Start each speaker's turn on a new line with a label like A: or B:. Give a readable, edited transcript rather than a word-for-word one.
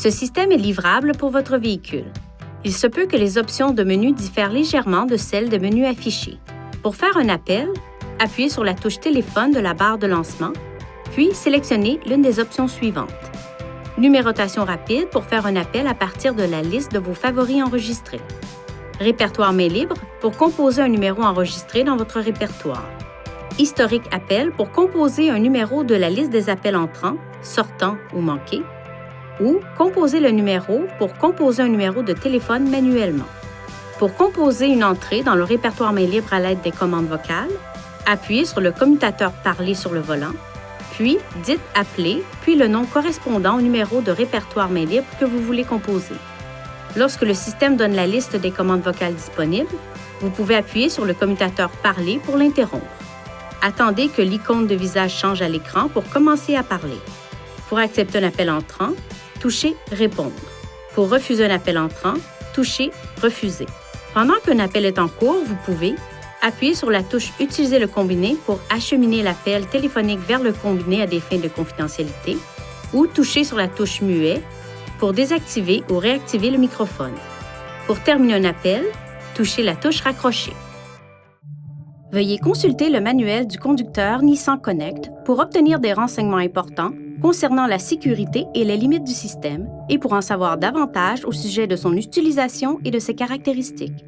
A: Ce système est livrable pour votre véhicule. Il se peut que les options de menu diffèrent légèrement de celles de menu affichées. Pour faire un appel, appuyez sur la touche téléphone de la barre de lancement, puis sélectionnez l'une des options suivantes. Numérotation rapide pour faire un appel à partir de la liste de vos favoris enregistrés. Répertoire main libre pour composer un numéro enregistré dans votre répertoire. Historique appel pour composer un numéro de la liste des appels entrants, sortants ou manqués. Ou composer le numéro pour composer un numéro de téléphone manuellement. Pour composer une entrée dans le répertoire main libre à l'aide des commandes vocales, appuyez sur le commutateur Parler sur le volant, puis dites « Appeler », puis le nom correspondant au numéro de répertoire main libre que vous voulez composer. Lorsque le système donne la liste des commandes vocales disponibles, vous pouvez appuyer sur le commutateur « Parler » pour l'interrompre. Attendez que l'icône de visage change à l'écran pour commencer à parler. Pour accepter un appel entrant, touchez « Répondre ». Pour refuser un appel entrant, touchez « Refuser ». Pendant qu'un appel est en cours, vous pouvez appuyer sur la touche « Utiliser le combiné » pour acheminer l'appel téléphonique vers le combiné à des fins de confidentialité ou toucher sur la touche « Muet » pour désactiver ou réactiver le microphone. Pour terminer un appel, touchez la touche « Raccrocher ». Veuillez consulter le manuel du conducteur Nissan Connect pour obtenir des renseignements importants concernant la sécurité et les limites du système et pour en savoir davantage au sujet de son utilisation et de ses caractéristiques.